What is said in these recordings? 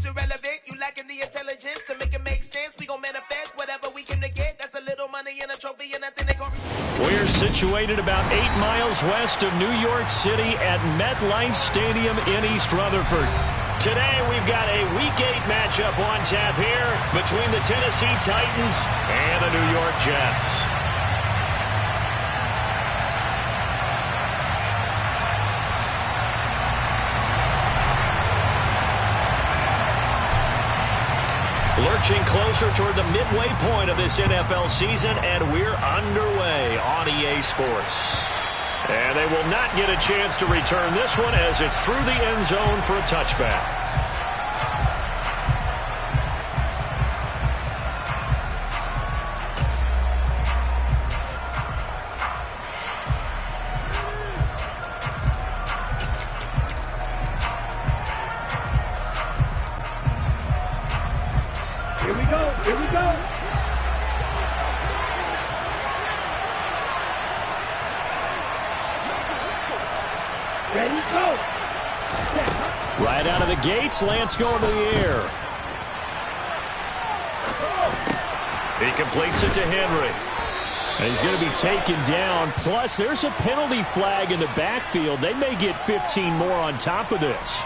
who's irrelevant. You lacking the intelligence to make it make sense. We gon' manifest whatever we came to get. That's a little money and a trophy and nothing they gon' We're situated about 8 miles west of New York City at MetLife Stadium in East Rutherford. Today we've got a Week 8 matchup on tap here between the Tennessee Titans and the New York Jets. Lurching closer toward the midway point of this NFL season, and we're underway on EA Sports. And they will not get a chance to return this one as it's through the end zone for a touchback. Here we go. Here we go. Ready, go. Right out of the gates, Lance going to the air. He completes it to Henry. And he's going to be taken down. Plus, there's a penalty flag in the backfield. They may get 15 more on top of this.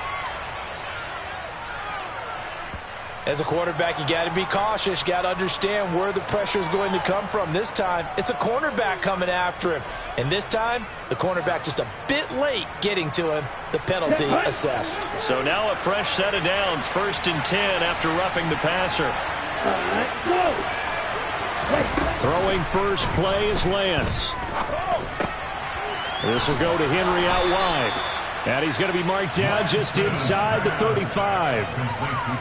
As a quarterback, you got to be cautious. You got to understand where the pressure is going to come from. This time, it's a cornerback coming after him. And this time, the cornerback just a bit late getting to him. The penalty assessed. So now a fresh set of downs. 1st and 10 after roughing the passer. Throwing first play is Lance. This will go to Henry out wide. And he's going to be marked down just inside the 35.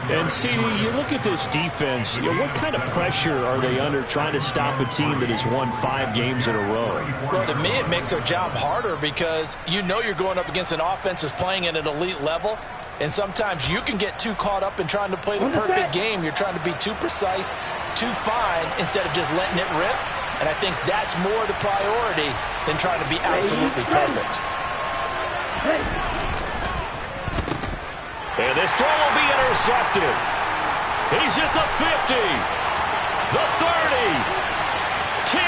And, CD, you look at this defense, what kind of pressure are they under trying to stop a team that has won 5 games in a row? Well, to me, it makes their job harder because you know you're going up against an offense that's playing at an elite level. And sometimes you can get too caught up in trying to play the perfect game. You're trying to be too precise, too fine, instead of just letting it rip. And I think that's more the priority than trying to be absolutely perfect. And this throw will be intercepted. He's at the 50, the 30, 10,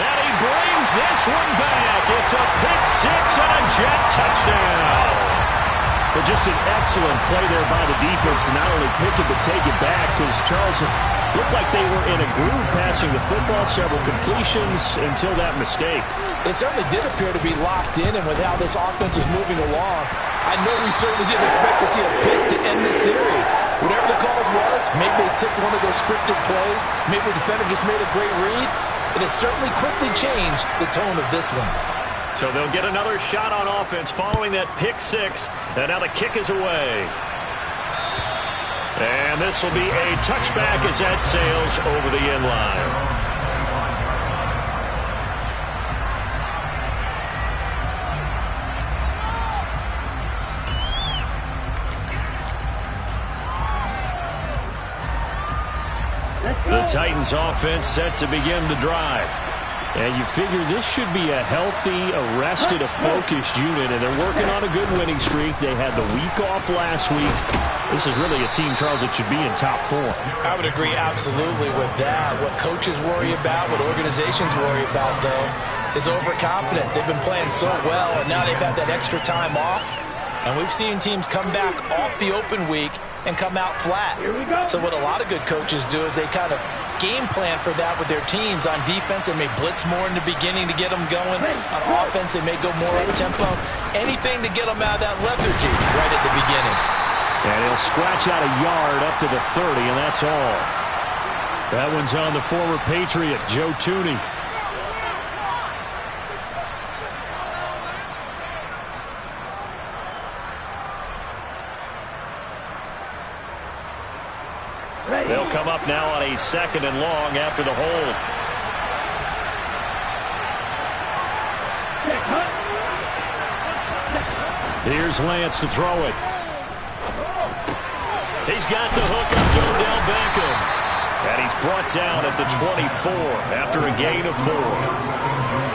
and he brings this one back. It's a pick 6 and a Jet touchdown. But just an excellent play there by the defense to not only pick it but take it back, because Charles looked like they were in a groove passing the football, several completions until that mistake. It certainly did appear to be locked in, and with how this offense was moving along, I know we certainly didn't expect to see a pick to end this series. Whatever the cause was, maybe they took one of those scripted plays, maybe the defender just made a great read. It has certainly quickly changed the tone of this one. So they'll get another shot on offense following that pick 6, and now the kick is away. And this will be a touchback as that sails over the end line. The Titans offense set to begin the drive. And you figure this should be a healthy, arrested, a focused unit, and they're working on a good winning streak. They had the week off last week. This is really a team, Charles, that should be in top form. I would agree absolutely with that. What coaches worry about, what organizations worry about, though, is overconfidence. They've been playing so well, and now they've had that extra time off. And we've seen teams come back off the open week and come out flat. So what a lot of good coaches do is they kind of game plan for that with their teams. On defense, they may blitz more in the beginning to get them going. On offense, they may go more up-tempo. Anything to get them out of that lethargy right at the beginning. And he'll scratch out a yard up to the 30, and that's all. That one's on the former Patriot, Joe Tooney. They'll come up now on a 2nd and long after the hold. Here's Lance to throw it. He's got the hook up to Odell Beckham. And he's brought down at the 24 after a gain of 4.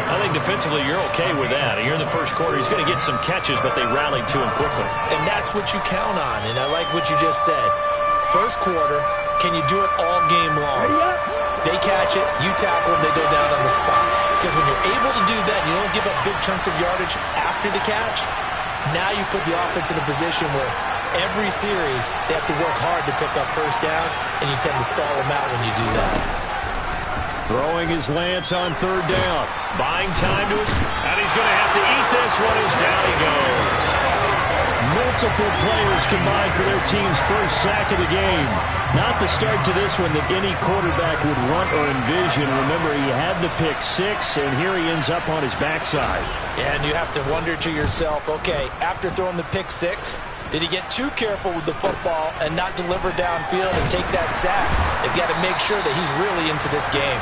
I think defensively you're okay with that. Here in the first quarter, he's going to get some catches, but they rallied to him quickly. And that's what you count on, and I like what you just said. First quarter, can you do it all game long? They catch it, you tackle them, they go down on the spot. Because when you're able to do that, you don't give up big chunks of yardage after the catch, now you put the offense in a position where every series they have to work hard to pick up first downs, and you tend to stall them out when you do that. Throwing his Lance on third down. Buying time to his... And he's going to have to eat this one as down he goes. Multiple players combined for their team's first sack of the game. Not the start to this one that any quarterback would want or envision. Remember, he had the pick six, and here he ends up on his backside. And you have to wonder to yourself, okay, after throwing the pick six, did he get too careful with the football and not deliver downfield and take that sack? They've got to make sure that he's really into this game.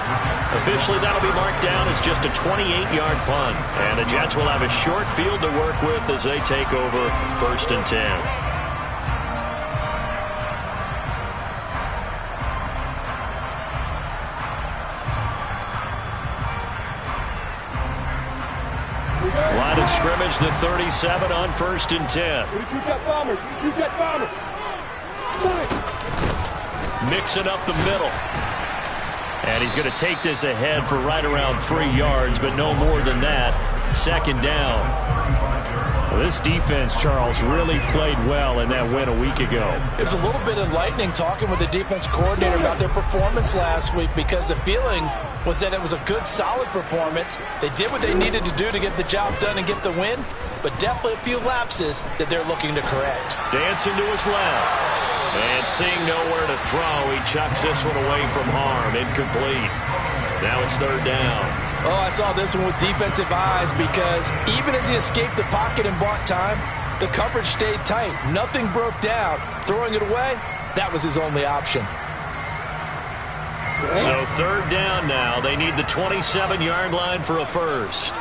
Officially, that'll be marked down as just a 28-yard punt. And the Jets will have a short field to work with as they take over 1st and 10. Line of scrimmage, the 37 on 1st and 10. Mixing up the middle. And he's going to take this ahead for right around 3 yards, but no more than that. 2nd down. Well, this defense, Charles, really played well in that win a week ago. It was a little bit enlightening talking with the defense coordinator about their performance last week, because the feeling was that it was a good, solid performance. They did what they needed to do to get the job done and get the win, but definitely a few lapses that they're looking to correct. Dancing to his left. And seeing nowhere to throw, he chucks this one away from harm. Incomplete. Now it's 3rd down. Oh, I saw this one with defensive eyes, because even as he escaped the pocket and bought time, the coverage stayed tight. Nothing broke down. Throwing it away, that was his only option. So 3rd down now. They need the 27-yard line for a first.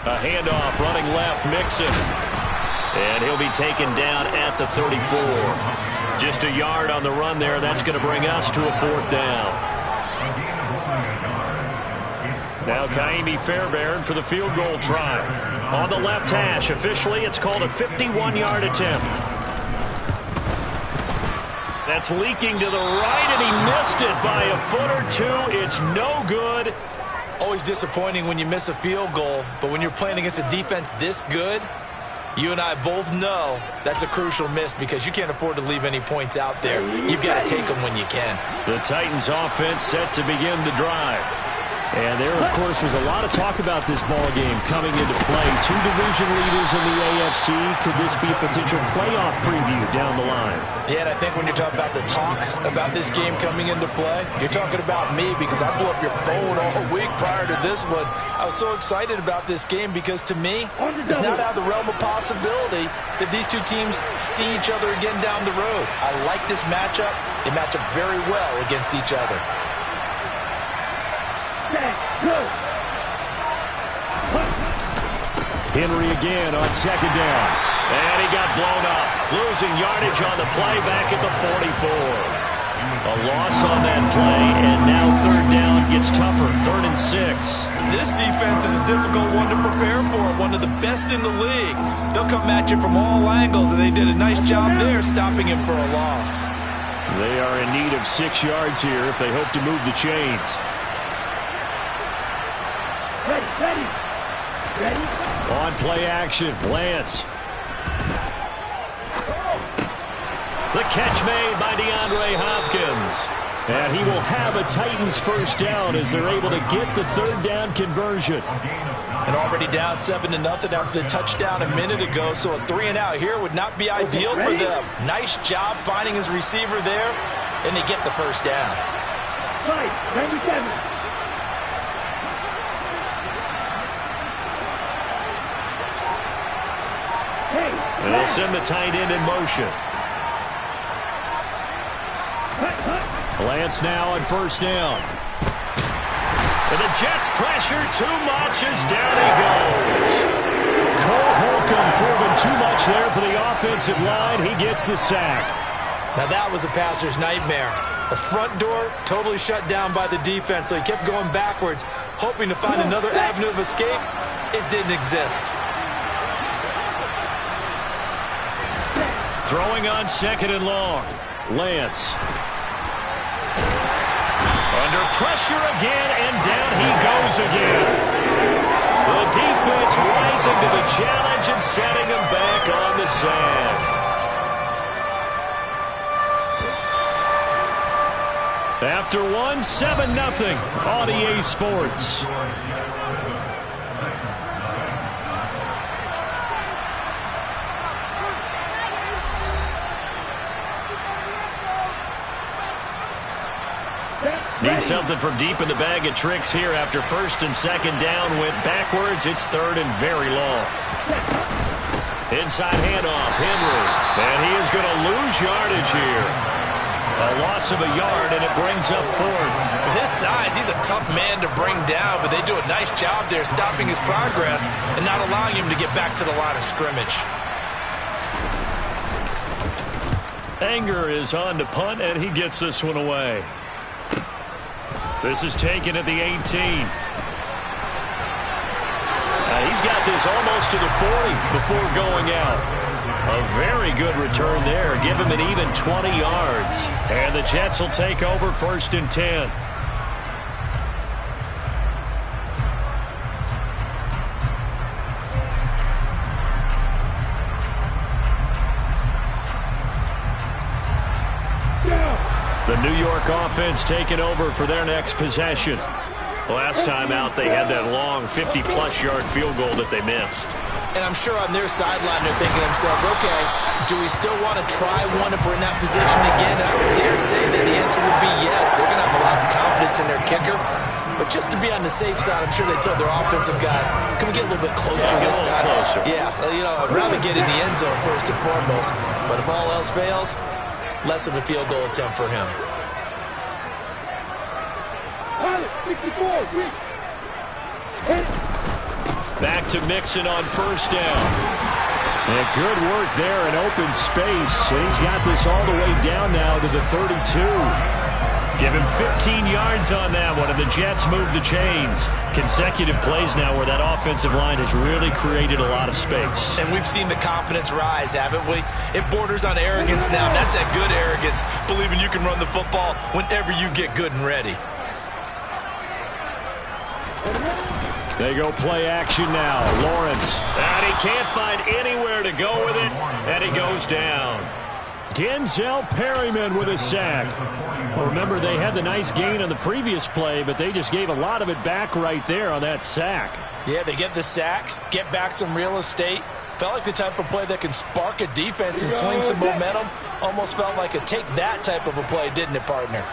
A handoff running left, Mixon. And he'll be taken down at the 34. Just a yard on the run there. That's going to bring us to a 4th down. Now Kaimi Fairbairn for the field goal try. On the left hash, officially it's called a 51-yard attempt. That's leaking to the right, and he missed it by a foot or two. It's no good. Always disappointing when you miss a field goal, but when you're playing against a defense this good, you and I both know that's a crucial miss, because you can't afford to leave any points out there. You've got to take them when you can. The Titans offense set to begin the drive. And there, of course, was a lot of talk about this ball game coming into play. 2 division leaders in the AFC. Could this be a potential playoff preview down the line? Yeah, and I think when you're talking about the talk about this game coming into play, you're talking about me, because I blew up your phone all week prior to this one. I was so excited about this game because, to me, it's not out of the realm of possibility that these two teams see each other again down the road. I like this matchup. They match up very well against each other. Henry again on 2nd down. And he got blown up. Losing yardage on the play back at the 44. A loss on that play, and now 3rd down gets tougher. 3rd and 6. This defense is a difficult one to prepare for. One of the best in the league. They'll come at you from all angles, and they did a nice job there stopping him for a loss. They are in need of 6 yards here if they hope to move the chains. Ready. On play action, Lance. The catch made by DeAndre Hopkins. And he will have a Titans first down as they're able to get the 3rd down conversion. And already down 7-0 after the touchdown a minute ago, so a 3-and-out here would not be ideal for them. Nice job finding his receiver there, and they get the first down. 97. And they'll send the tight end in motion. Lance now on 1st down. And the Jets pressure too much as down he goes. Cole Holcomb proving too much there for the offensive line. He gets the sack. Now that was a passer's nightmare. The front door totally shut down by the defense, so he kept going backwards, hoping to find another avenue of escape. It didn't exist. Throwing on 2nd and long. Lance. Under pressure again, and down he goes again. The defense rising to the challenge and setting him back on the sand. After one, 7-0 on EA Sports. Need something from deep in the bag of tricks here after 1st and 2nd down. Went backwards. It's 3rd and very long. Inside handoff. Henry. And he is going to lose yardage here. A loss of a yard, and it brings up 4th. With his size, he's a tough man to bring down, but they do a nice job there stopping his progress and not allowing him to get back to the line of scrimmage. Anger is on to punt, and he gets this one away. This is taken at the 18. He's got this almost to the 40 before going out. A very good return there. Give him an even 20 yards. And the Jets will take over 1st and 10. The New York offense taking over for their next possession. Last time out, they had that long 50-plus yard field goal that they missed. And I'm sure on their sideline they're thinking to themselves, okay, do we still want to try one if we're in that position again? And I would dare say that the answer would be yes. They're going to have a lot of confidence in their kicker. But just to be on the safe side, I'm sure they told their offensive guys, can we get a little bit closer this time? Closer. Yeah, you know, I'd rather get in the end zone first and foremost. But if all else fails, less of a field goal attempt for him. Back to Mixon on 1st down. And good work there in open space. And he's got this all the way down now to the 32. Give him 15 yards on that one, and the Jets move the chains. Consecutive plays now where that offensive line has really created a lot of space. And we've seen the confidence rise, haven't we? It borders on arrogance now. That's that good arrogance, believing you can run the football whenever you get good and ready. They go play action now. Lawrence. And he can't find anywhere to go with it, and he goes down. Denzel Perryman with a sack. Well, remember, they had the nice gain on the previous play, but they just gave a lot of it back right there on that sack. Yeah, they get the sack, get back some real estate. Felt like the type of play that can spark a defense and swing some momentum. Almost felt like a take that type of a play, didn't it, partner?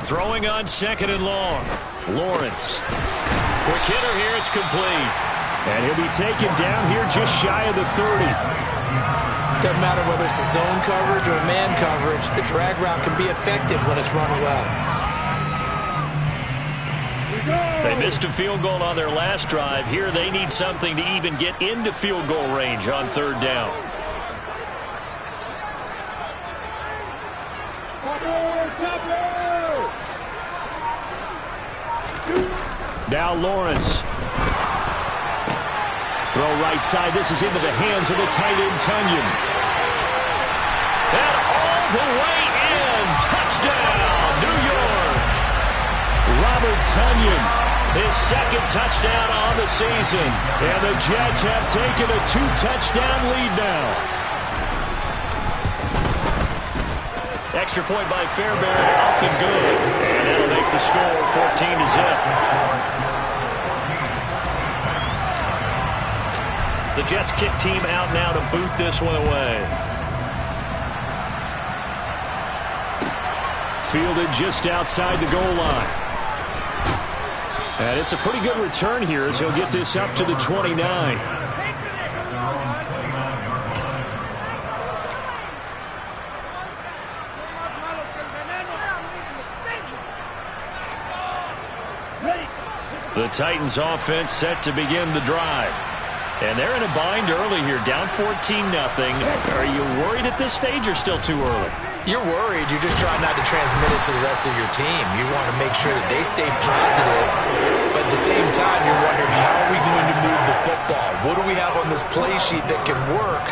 Throwing on 2nd and long. Lawrence. Quick hitter here, it's complete. And he'll be taken down here just shy of the 30. Doesn't matter whether it's a zone coverage or man coverage, the drag route can be effective when it's run well. They missed a field goal on their last drive. Here they need something to even get into field goal range on 3rd down. Now Lawrence. Throw right side. This is into the hands of the tight end, Tunyon. And all the way in. Touchdown, New York. Robert Tunyon, his 2nd touchdown on the season. And the Jets have taken a 2-touchdown lead now. Extra point by Fairbairn, up and good. And that'll make the score 14-0. The Jets kick team out now to boot this one away. Fielded just outside the goal line. And it's a pretty good return here as he'll get this up to the 29. The Titans offense set to begin the drive. And they're in a bind early here, down 14-0. Are you worried at this stage or still too early? You're worried. You're just trying not to transmit it to the rest of your team. You want to make sure that they stay positive, but at the same time, you're wondering, how are we going to move the football? What do we have on this play sheet that can work?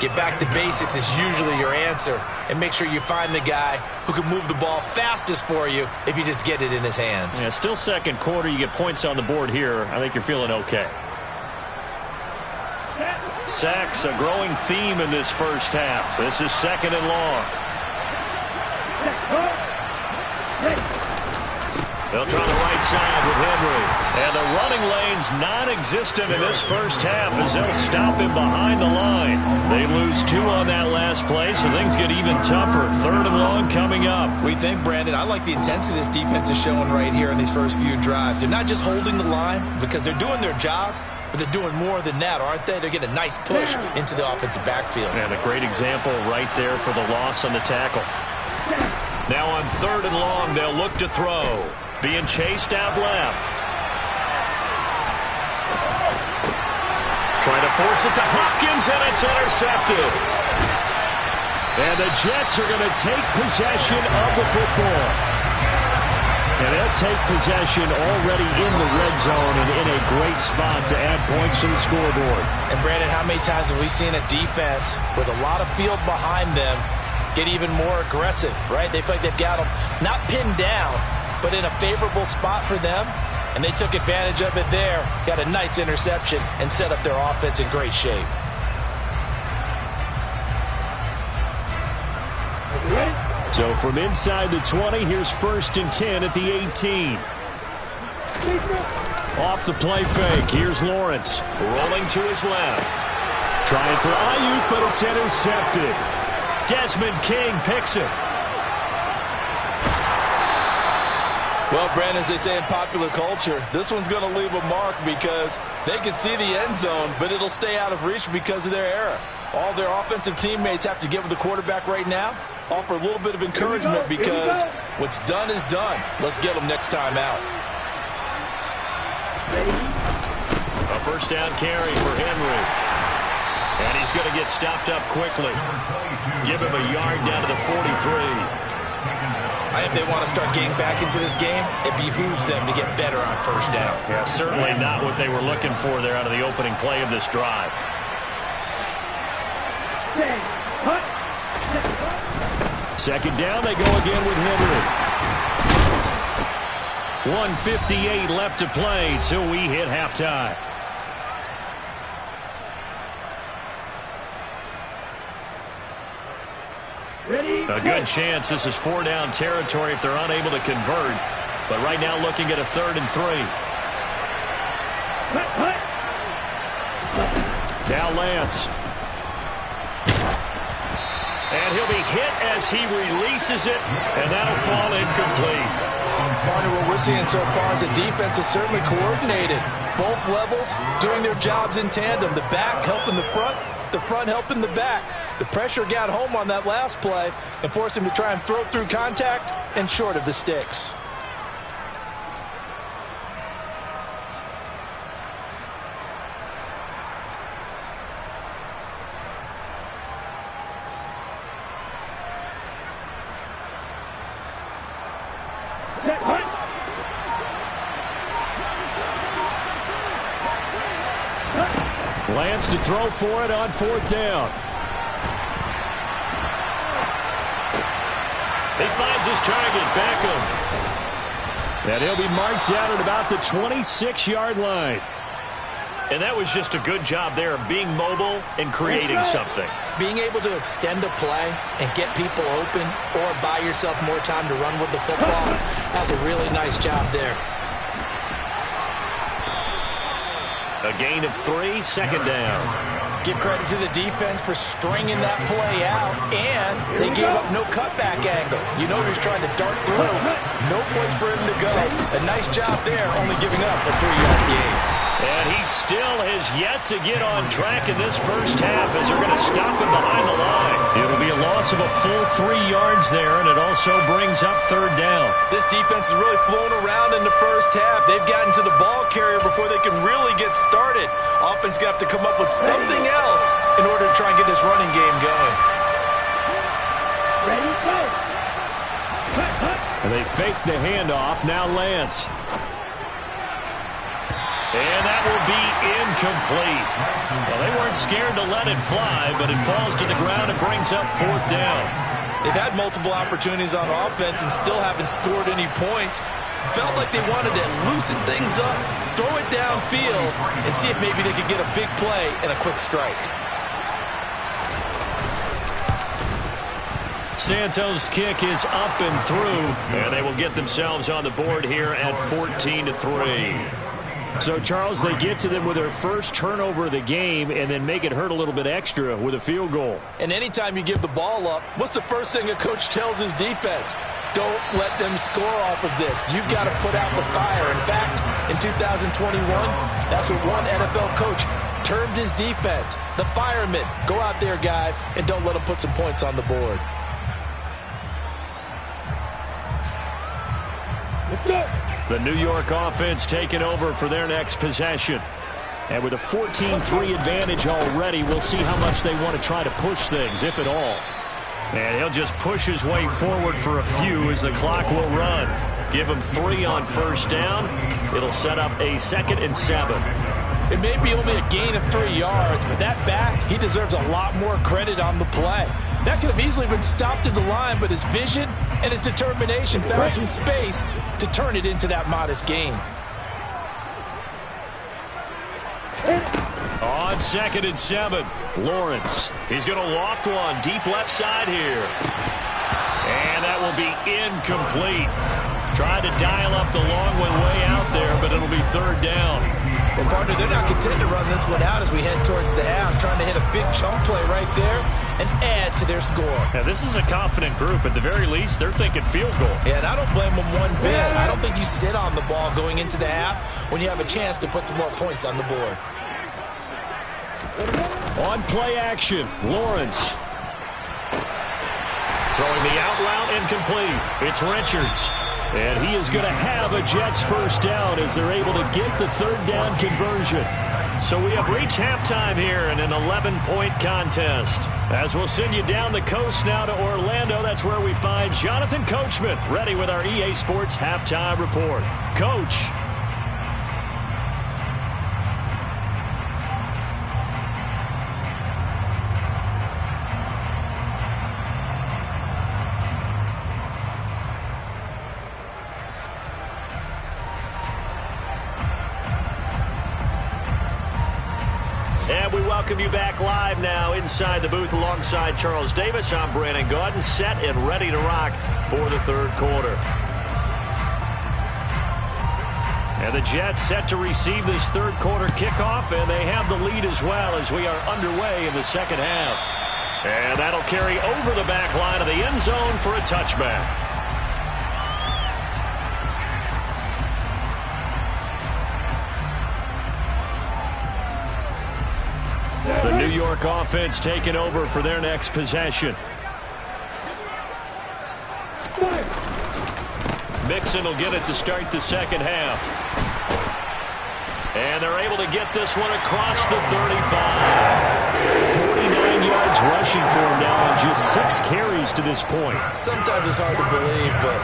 Get back to basics is usually your answer, and make sure you find the guy who can move the ball fastest for you if you just get it in his hands. Yeah, still second quarter. You get points on the board here. I think you're feeling okay. Sacks, a growing theme in this first half. This is second and long. They'll try the right side with Henry. And the running lane's non-existent in this first half as they'll stop him behind the line. They lose 2 on that last play, so things get even tougher. Third and long coming up. We think, Brandon, I like the intensity this defense is showing right here in these first few drives. They're not just holding the line because they're doing their job, but they're doing more than that, aren't they? They're getting a nice push into the offensive backfield. And a great example right there for the loss on the tackle. Now on third and long, they'll look to throw. Being chased out left. Trying to force it to Hopkins, and it's intercepted. And the Jets are going to take possession of the football. And they'll take possession already in the red zone and in a great spot to add points to the scoreboard. And, Brandon, how many times have we seen a defense with a lot of field behind them get even more aggressive, right? They feel like they've got them not pinned down, but in a favorable spot for them, and they took advantage of it there. Got a nice interception and set up their offense in great shape. So from inside the 20, here's 1st and 10 at the 18. Off the play fake, here's Lawrence. Rolling to his left. Trying for Ayuk, but it's intercepted. Desmond King picks it. Well, Brandon, as they say in popular culture, this one's going to leave a mark because they can see the end zone, but it'll stay out of reach because of their error. All their offensive teammates have to give the quarterback right now, offer a little bit of encouragement because what's done is done. Let's get them next time out. A first down carry for Henry. And he's going to get stopped up quickly. Give him a yard down to the 43. If they want to start getting back into this game, it behooves them to get better on first down. Yeah, certainly not what they were looking for there out of the opening play of this drive. Second down, they go again with Henry. 1:58 left to play till we hit halftime. A good chance this is 4-down territory if they're unable to convert. But right now looking at a 3rd and 3. Now Lance. And he'll be hit as he releases it, and that'll fall incomplete. Partner, what we're seeing so far is the defense is certainly coordinated. Both levels doing their jobs in tandem. The back helping the front helping the back. The pressure got home on that last play and forced him to try and throw through contact and short of the sticks. Lance to throw for it on 4th down. He finds his target, Beckham. And he'll be marked down at about the 26-yard line. And that was just a good job there of being mobile and creating something. Being able to extend a play and get people open or buy yourself more time to run with the football, that's a really nice job there. A gain of 3, 2nd down. Give credit to the defense for stringing that play out, and they gave up no cutback angle. You know he's trying to dart through. No place for him to go. A nice job there, only giving up a 3-yard gain. And he still has yet to get on track in this first half as they're going to stop him behind the line. It'll be a loss of a full 3 yards there, and it also brings up third down. This defense is really flown around in the first half. They've gotten to the ball carrier before they can really get started. Offense going to have to come up with something else in order to try and get this running game going. Ready, go. And they fake the handoff. Now Lance. And that will be incomplete. Well, they weren't scared to let it fly, but it falls to the ground and brings up fourth down. They've had multiple opportunities on offense and still haven't scored any points. Felt like they wanted to loosen things up, throw it downfield, and see if maybe they could get a big play and a quick strike. Santos' kick is up and through, and they will get themselves on the board here at 14-3. So, Charles, they get to them with their first turnover of the game and then make it hurt a little bit extra with a field goal. And anytime you give the ball up, what's the first thing a coach tells his defense? Don't let them score off of this. You've got to put out the fire. In fact, in 2021, that's what one NFL coach termed his defense. The firemen. Go out there, guys, and don't let them put some points on the board. Let's go. The New York offense taking over for their next possession. And with a 14-3 advantage already, we'll see how much they want to try to push things, if at all. And he'll just push his way forward for a few as the clock will run. Give him 3 on first down. It'll set up a 2nd and 7. It may be only a gain of 3 yards, but that back, he deserves a lot more credit on the play. That could have easily been stopped at the line, but his vision and his determination found some space to turn it into that modest gain. On 2nd and 7, Lawrence. He's going to loft one deep left side here. And that will be incomplete. Tried to dial up the long one way out there, but it'll be third down. Well, partner, they're not content to run this one out as we head towards the half, trying to hit a big chunk play right there and add to their score. Now, this is a confident group. At the very least, they're thinking field goal. Yeah, and I don't blame them one bit. I don't think you sit on the ball going into the half when you have a chance to put some more points on the board. On play action, Lawrence. Throwing the out route incomplete. It's Richards. And he is going to have a Jets first down as they're able to get the third down conversion. So we have reached halftime here in an 11-point contest. As we'll send you down the coast now to Orlando, that's where we find Jonathan Coachman ready with our EA Sports halftime report. Coach. And we welcome you back live now inside the booth alongside Charles Davis. I'm Brandon Gaudin, set and ready to rock for the third quarter. And the Jets set to receive this third quarter kickoff, and they have the lead as well as we are underway in the second half. And that'll carry over the back line of the end zone for a touchback. The New York offense taking over for their next possession. Mixon will get it to start the second half. And they're able to get this one across the 35. 49 yards rushing for him now on just 6 carries to this point. Sometimes it's hard to believe, but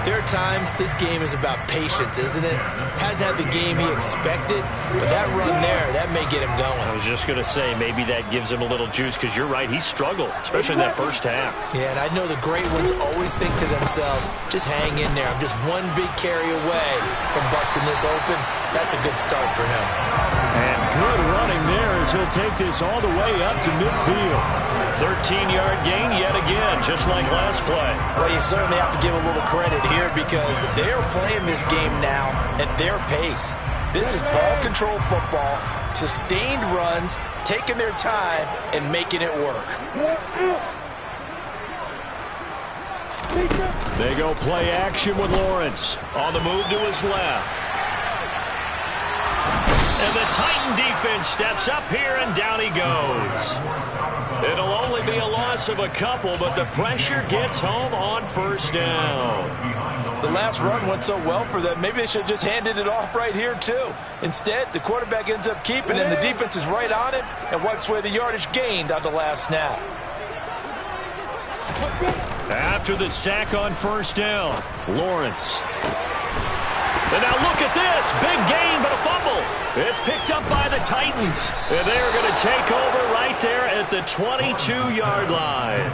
there are times this game is about patience, isn't it? Hasn't had the game he expected, but that run there, that may get him going. I was just going to say, maybe that gives him a little juice, because you're right, he struggled, especially in that first half. Yeah, and I know the great ones always think to themselves, just hang in there. I'm just one big carry away from busting this open. That's a good start for him. And good running there as he'll take this all the way up to midfield. 13-yard gain yet again, just like last play. Well, you certainly have to give a little credit here because they're playing this game now at their pace. This is ball control football, sustained runs, taking their time, and making it work. They go play action with Lawrence. On the move to his left. And the Titan defense steps up here, and down he goes. It'll only be a loss of a couple, but the pressure gets home on first down. The last run went so well for them, maybe they should have just handed it off right here, too. Instead, the quarterback ends up keeping it, and the defense is right on it and wipes away the yardage gained on the last snap. After the sack on first down, Lawrence. And now look at this. Big gain, but a fumble. It's picked up by the Titans. And they're going to take over right there at the 22-yard line.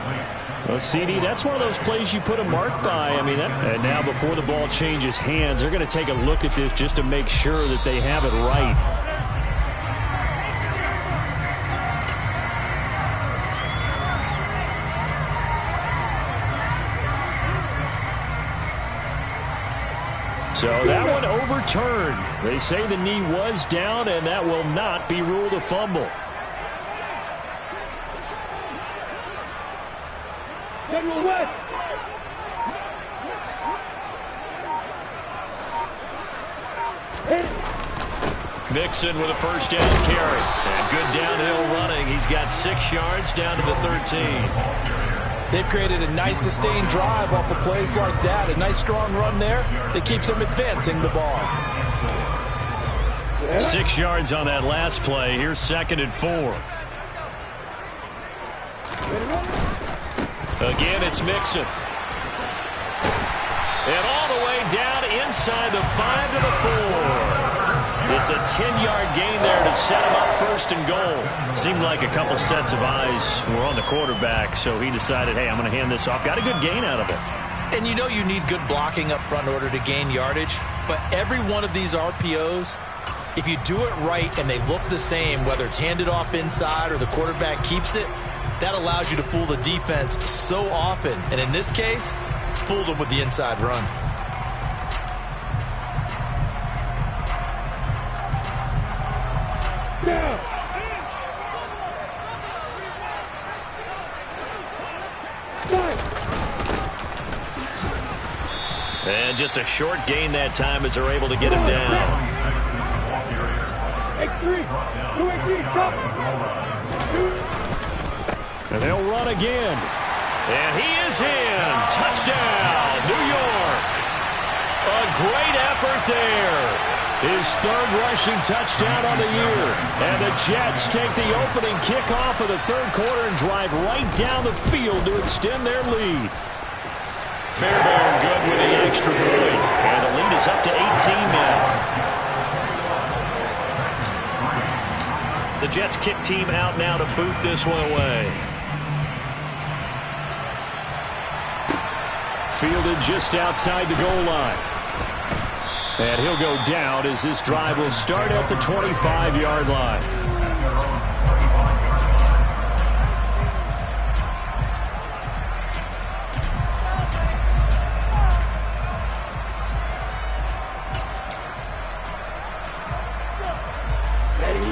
Well, CD, that's one of those plays you put a mark by. I mean, and now before the ball changes hands, they're going to take a look at this just to make sure that they have it right. So that one overturned. They say the knee was down, and that will not be ruled a fumble. Mixon with a first down carry. And good downhill running. He's got 6 yards down to the 13. They've created a nice sustained drive off of plays like that. A nice strong run there that keeps them advancing the ball. 6 yards on that last play. Here's 2nd and 4. Again, it's Mixon. And all the way down inside the 5 to the 4. It's a 10-yard gain there to set him up 1st and goal. Seemed like a couple sets of eyes were on the quarterback, so he decided, hey, I'm going to hand this off. Got a good gain out of it. And you know you need good blocking up front in order to gain yardage, but every one of these RPOs, if you do it right and they look the same, whether it's handed off inside or the quarterback keeps it, that allows you to fool the defense so often. And in this case, fooled them with the inside run. And just a short gain that time as they're able to get him down. And they'll run again. And he is in. Touchdown, New York. A great effort there. His 3rd rushing touchdown on the year. And the Jets take the opening kickoff of the 3rd quarter and drive right down the field to extend their lead. Fairbairn good with the extra point. And the lead is up to 18 now. The Jets kick team out now to boot this one away. Fielded just outside the goal line. And he'll go down as this drive will start at the 25-yard line.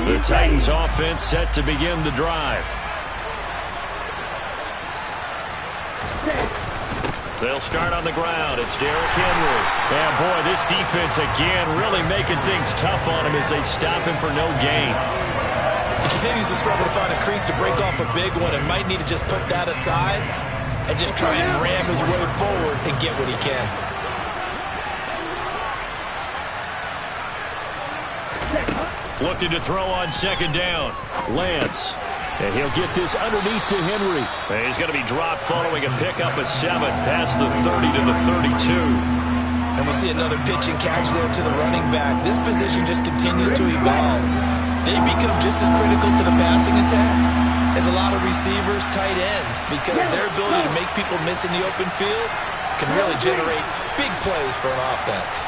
The Titans offense set to begin the drive. They'll start on the ground. It's Derrick Henry. And boy, this defense again really making things tough on him as they stop him for no gain. He continues to struggle to find a crease to break off a big one and might need to just put that aside and just try and ram his way forward and get what he can. Looking to throw on 2nd down. Lance. And he'll get this underneath to Henry. And he's going to be dropped following a pickup of 7 past the 30 to the 32. And we see another pitch and catch there to the running back. This position just continues to evolve. They become just as critical to the passing attack as a lot of receivers, tight ends, because their ability to make people miss in the open field can really generate big plays for an offense.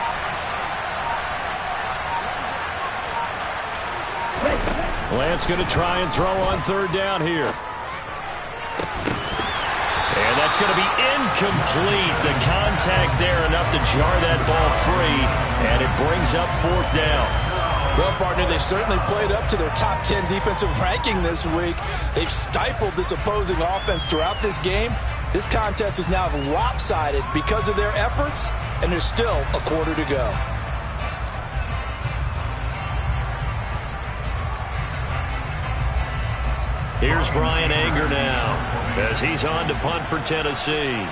Lance going to try and throw on 3rd down here. And that's going to be incomplete. The contact there enough to jar that ball free, and it brings up 4th down. Well, partner, they've certainly played up to their top 10 defensive ranking this week. They've stifled this opposing offense throughout this game. This contest is now lopsided because of their efforts, and there's still a quarter to go. Here's Brian Anger now as he's on to punt for Tennessee.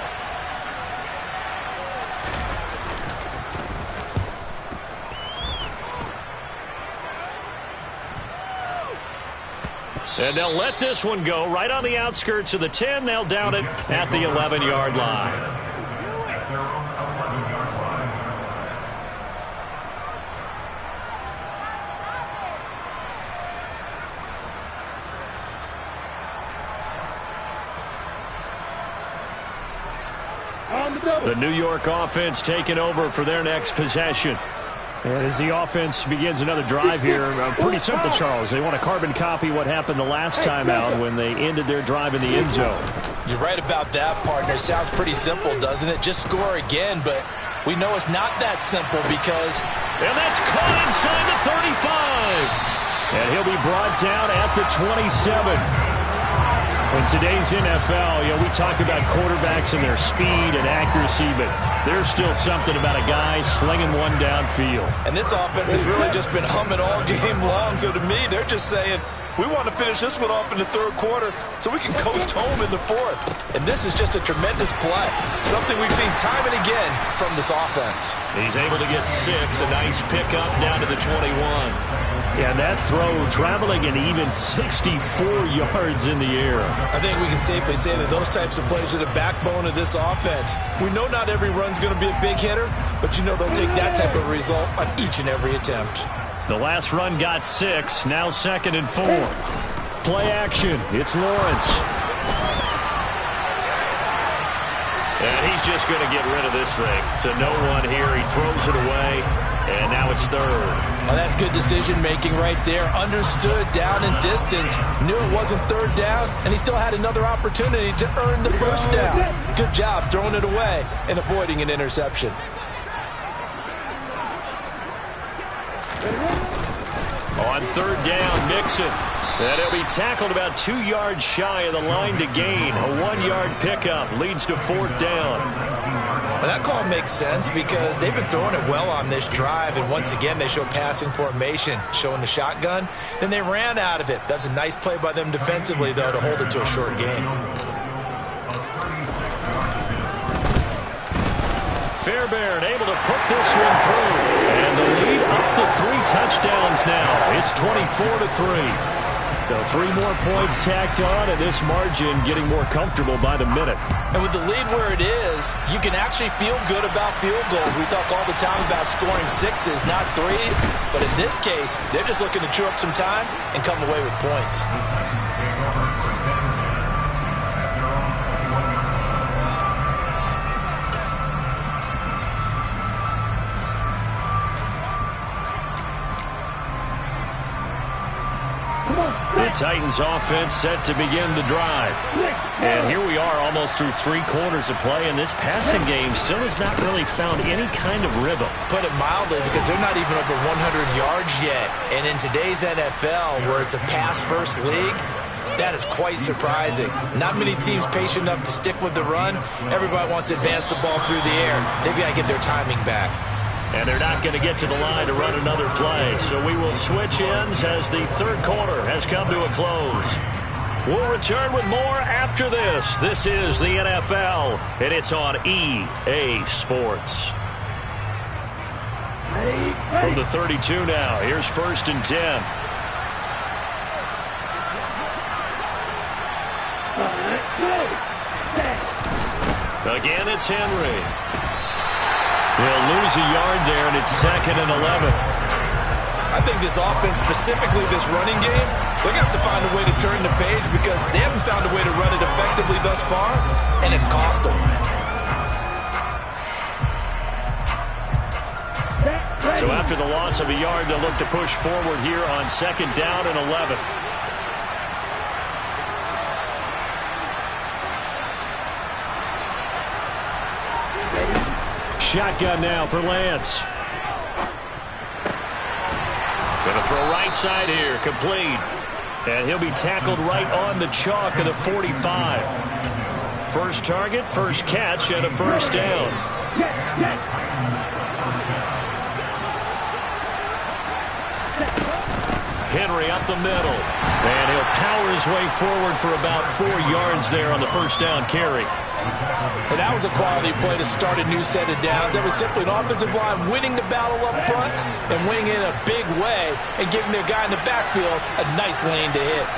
And they'll let this one go right on the outskirts of the 10. They'll down it at the 11-yard line. The New York offense taking over for their next possession. And as the offense begins another drive here, pretty simple, Charles. They want to carbon copy what happened the last time out when they ended their drive in the end zone. You're right about that, partner. Sounds pretty simple, doesn't it? Just score again, but we know it's not that simple because... And that's caught inside the 35. And he'll be brought down at the 27. In today's NFL, we talk about quarterbacks and their speed and accuracy, but there's still something about a guy slinging one downfield. And this offense has really just been humming all game long. So to me, they're just saying, we want to finish this one off in the third quarter so we can coast home in the fourth. And this is just a tremendous play. Something we've seen time and again from this offense. He's able to get 6. A nice pickup down to the 21. Yeah, that throw traveling an even 64 yards in the air. I think we can safely say that those types of plays are the backbone of this offense. We know not every run's going to be a big hitter, but they'll take that type of result on each and every attempt. The last run got 6, now 2nd and 4. Play action, it's Lawrence. And he's just going to get rid of this thing to no one here. He throws it away, and now it's 3rd. Oh, that's good decision-making right there. Understood down and distance. Knew it wasn't 3rd down, and he still had another opportunity to earn the 1st down. Good job throwing it away and avoiding an interception. On 3rd down, Mixon. And he'll be tackled about 2 yards shy of the line to gain. A 1-yard pickup leads to 4th down. Well, that call makes sense because they've been throwing it well on this drive, and once again they show passing formation, showing the shotgun. Then they ran out of it. That's a nice play by them defensively, though, to hold it to a short game. Fairbairn able to put this one through. And the lead up to 3 touchdowns now. It's 24-3. So 3 more points tacked on, and this margin getting more comfortable by the minute. And with the lead where it is, you can actually feel good about field goals. We talk all the time about scoring 6s, not 3s. But in this case, they're just looking to chew up some time and come away with points. The Titans offense set to begin the drive. And here we are almost through 3 quarters of play, and this passing game still has not really found any kind of rhythm. Put it mildly, because they're not even over 100 yards yet. And in today's NFL, where it's a pass-first league, that is quite surprising. Not many teams patient enough to stick with the run. Everybody wants to advance the ball through the air. They've got to get their timing back. And they're not going to get to the line to run another play. So we will switch ends as the 3rd quarter has come to a close. We'll return with more after this. This is the NFL, and it's on EA Sports. From the 32 now, here's 1st and 10. Again, it's Henry. They'll lose a yard there, and it's 2nd and 11. I think this offense, specifically this running game, they're going to have to find a way to turn the page because they haven't found a way to run it effectively thus far, and it's cost them. So after the loss of a yard, they'll look to push forward here on 2nd down and 11. Shotgun now for Lance. Going to throw right side here, complete. And he'll be tackled right on the chalk of the 45. First target, first catch, and a 1st down. Henry up the middle. And he'll power his way forward for about 4 yards there on the first down carry. And that was a quality play to start a new set of downs. That was simply an offensive line winning the battle up front and winning in a big way and giving their guy in the backfield a nice lane to hit.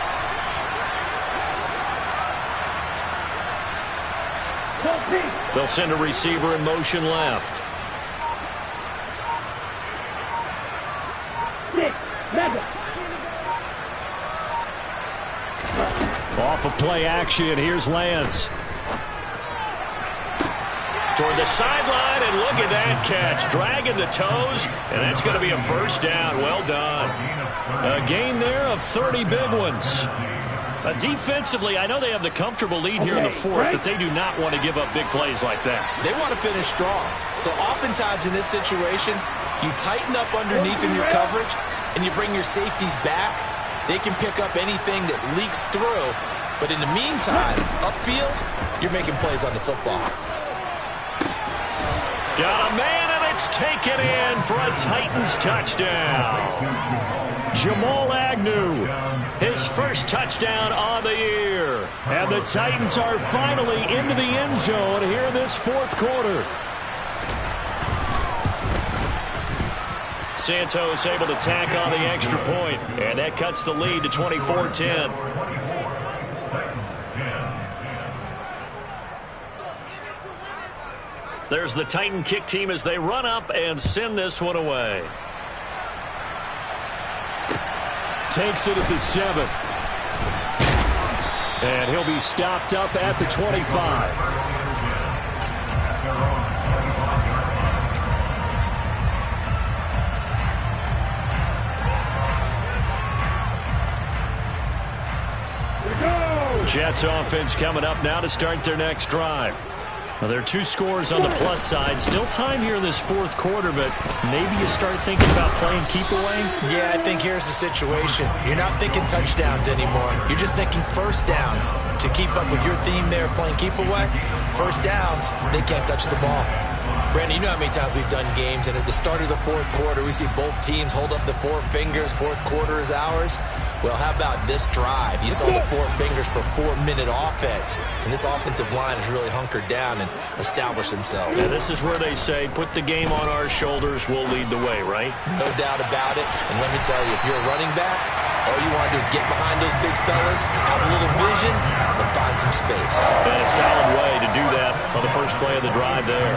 They'll send a receiver in motion left. 6, 7. Off of play action, here's Lance. Toward the sideline, and look at that catch. Dragging the toes, and that's going to be a first down. Well done. A gain there of 30 big ones. Defensively, I know they have the comfortable lead here in the fourth, but they do not want to give up big plays like that. They want to finish strong. So oftentimes in this situation, you tighten up underneath in your coverage, and you bring your safeties back. They can pick up anything that leaks through. But in the meantime, upfield, you're making plays on the football. Got a man, and it's taken in for a Titans touchdown. Jamal Agnew, his first touchdown on the year. And the Titans are finally into the end zone here in this fourth quarter. Santos able to tack on the extra point, and that cuts the lead to 24-10. There's the Titan kick team as they run up and send this one away. Takes it at the 7. And he'll be stopped up at the 25. Jets offense coming up now to start their next drive. Well, there are 2 scores on the plus side. Still time here in this fourth quarter, but maybe you start thinking about playing keep away? Yeah, I think here's the situation. You're not thinking touchdowns anymore. You're just thinking first downs. To keep up with your theme there, playing keep away, first downs, they can't touch the ball. Brandon, you know how many times we've done games, and at the start of the fourth quarter, we see both teams hold up the 4 fingers, fourth quarter is ours. Well, how about this drive? You saw the 4 fingers for 4-minute offense, and this offensive line has really hunkered down and established themselves. Yeah, this is where they say, put the game on our shoulders, we'll lead the way, right? No doubt about it, and let me tell you, if you're a running back, all you want to do is get behind those big fellas, have a little vision, and find some space. And a solid way to do that on the first play of the drive there.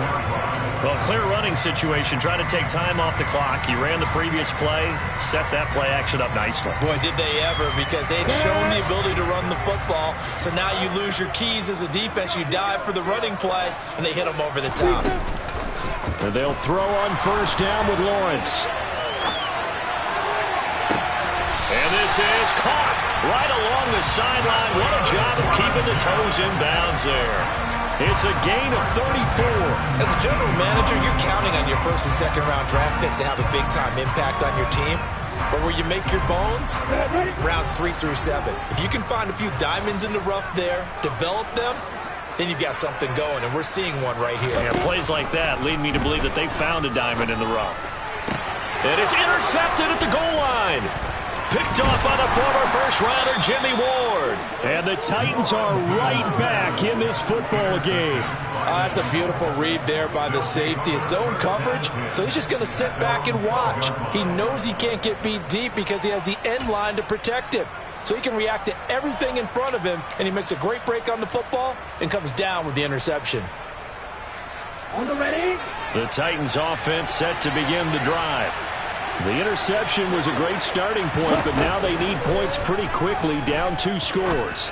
Well, clear running situation, trying to take time off the clock. He ran the previous play, set that play action up nicely. Boy, did they ever, because they'd shown the ability to run the football. So now you lose your keys as a defense. You dive for the running play, and they hit them over the top. And they'll throw on first down with Lawrence. And this is caught right along the sideline. What a job of keeping the toes in bounds there. It's a gain of 34. As a general manager, you're counting on your first and second round draft picks to have a big-time impact on your team. But where you make your bones, rounds 3 through 7. If you can find a few diamonds in the rough there, develop them, then you've got something going, and we're seeing one right here. Yeah, plays like that lead me to believe that they found a diamond in the rough. And it's intercepted at the goal line. Picked off by the former first-rounder Jimmy Ward. And the Titans are right back in this football game. That's a beautiful read there by the safety. It's zone coverage, so he's just going to sit back and watch. He knows he can't get beat deep because he has the end line to protect him. So he can react to everything in front of him, and he makes a great break on the football and comes down with the interception. On the ready. The Titans offense set to begin the drive. The interception was a great starting point, but now they need points pretty quickly, down 2 scores.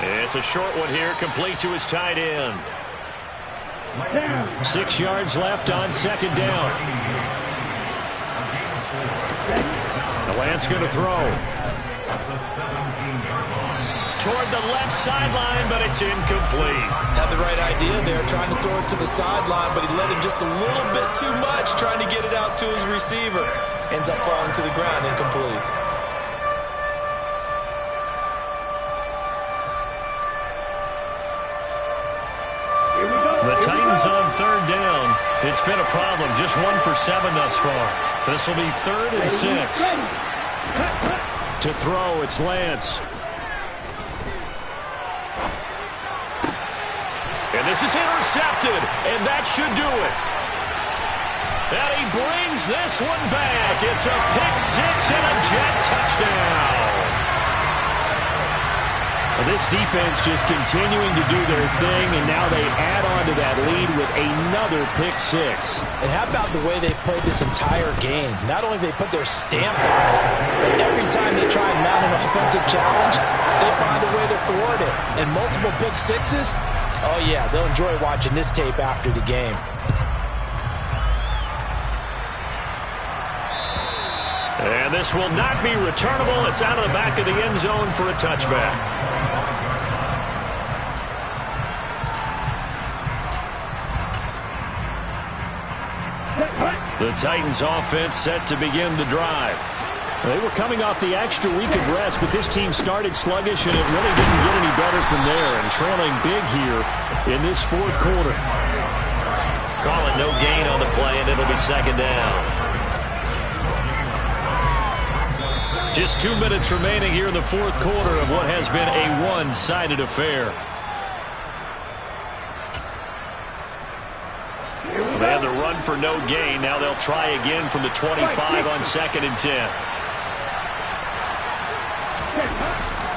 It's a short one here, complete to his tight end. 6 yards left on second down. Lance going to throw. Toward the left sideline, but it's incomplete. Had the right idea there, trying to throw it to the sideline, but he let him just a little bit too much, trying to get it out to his receiver. Ends up falling to the ground, incomplete. The Titans on third down. It's been a problem, just 1 for 7 thus far. This will be 3rd and 6. To throw, it's Lance. And this is intercepted, and that should do it. And he brings this one back. It's a pick-6 and a Jet touchdown. This defense just continuing to do their thing, and now they add on to that lead with another pick-6. And how about the way they played this entire game? Not only they put their stamp on it, but every time they try and mount an offensive challenge, they find a way to thwart it. And multiple pick-6s, oh yeah, they'll enjoy watching this tape after the game. And this will not be returnable. It's out of the back of the end zone for a touchback. The Titans offense set to begin the drive. They were coming off the extra week of rest, but this team started sluggish, and it really didn't get any better from there, and trailing big here in this fourth quarter. Call it no gain on the play, and it'll be second down. Just 2 minutes remaining here in the fourth quarter of what has been a one-sided affair. They had the run for no gain. Now they'll try again from the 25 on 2nd and 10.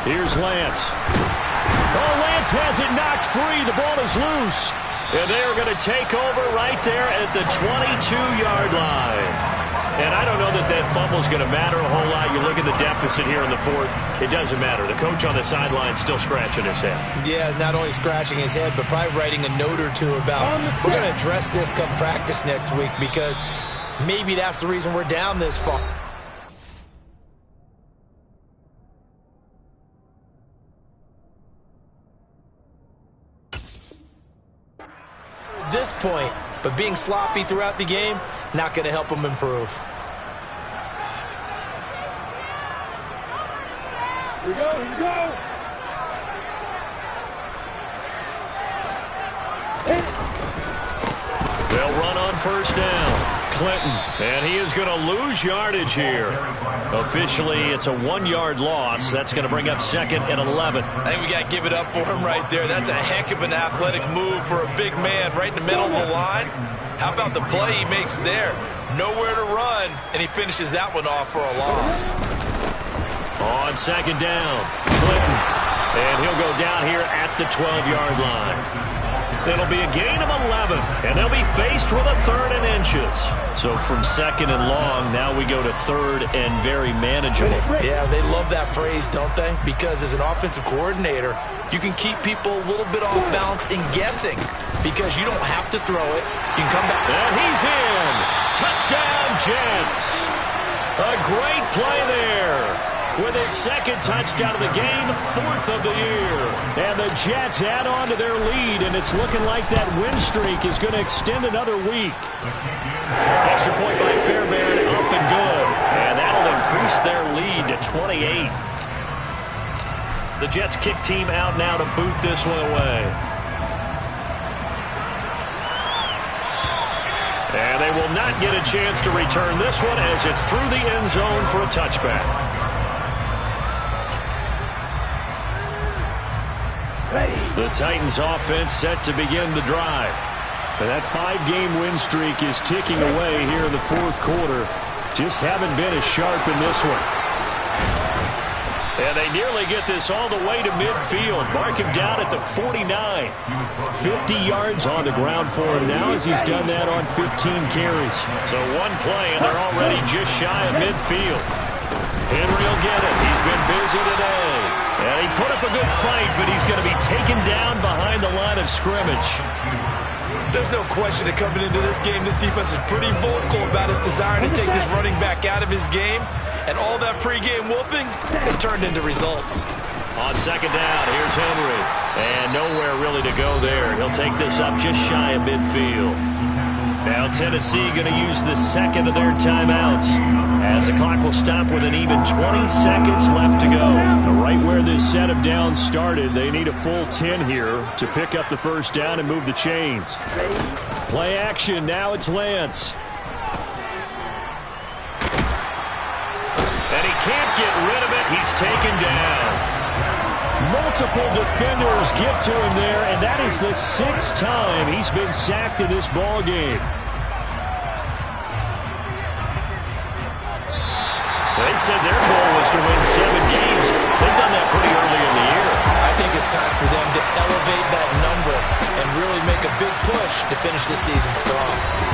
Here's Lance. Oh, Lance has it knocked free. The ball is loose. And they are going to take over right there at the 22-yard line. And I don't know that that fumble is going to matter a whole lot. You look at the deficit here in the fourth, it doesn't matter. The coach on the sideline still scratching his head. Yeah, not only scratching his head, but probably writing a note or two about, we're going to address this come practice next week, because maybe that's the reason we're down this far. At this point, but being sloppy throughout the game, not going to help them improve. Here we go, here we go. They'll run on first down. Clinton, and he is going to lose yardage here. Officially, it's a 1-yard loss. That's going to bring up 2nd and 11. I think we got to give it up for him right there. That's a heck of an athletic move for a big man right in the middle of the line. How about the play he makes there? Nowhere to run, and he finishes that one off for a loss. On 2nd down, Clinton, and he'll go down here at the 12-yard line. It'll be a gain of 11, and they'll be faced with a 3rd and inches. So from 2nd and long, now we go to 3rd and very manageable. Yeah, they love that phrase, don't they? Because as an offensive coordinator, you can keep people a little bit off balance and guessing, because you don't have to throw it. You can come back. And he's in. Touchdown, Jets. A great play there. With his 2nd touchdown of the game, 4th of the year. And the Jets add on to their lead, and it's looking like that win streak is going to extend another week. Extra point by Fairbairn, up and good. And that'll increase their lead to 28. The Jets kick team out now to boot this one away. And they will not get a chance to return this one as it's through the end zone for a touchback. The Titans offense set to begin the drive. And that 5-game win streak is ticking away here in the fourth quarter. Just haven't been as sharp in this one. And they nearly get this all the way to midfield. Mark him down at the 49. 50 yards on the ground for him now as he's done that on 15 carries. So one play and they're already just shy of midfield. Henry will get it. He's been busy today. And he put up a good fight, but he's going to be taken down behind the line of scrimmage. There's no question that coming into this game, this defense is pretty vocal about its desire to take this running back out of his game. And all that pregame whooping has turned into results. On 2nd down, here's Henry. And nowhere really to go there. He'll take this up just shy of midfield. Now Tennessee going to use the 2nd of their timeouts, as the clock will stop with an even 20 seconds left to go. Right where this set of downs started, they need a full 10 here to pick up the first down and move the chains. Play action, now it's Lance. And he can't get rid of it. He's taken down. Multiple defenders get to him there, and that is the 6th time he's been sacked in this ball game. They said their goal was to win 7 games. They've done that pretty early in the year. I think it's time for them to elevate that number and really make a big push to finish the season strong.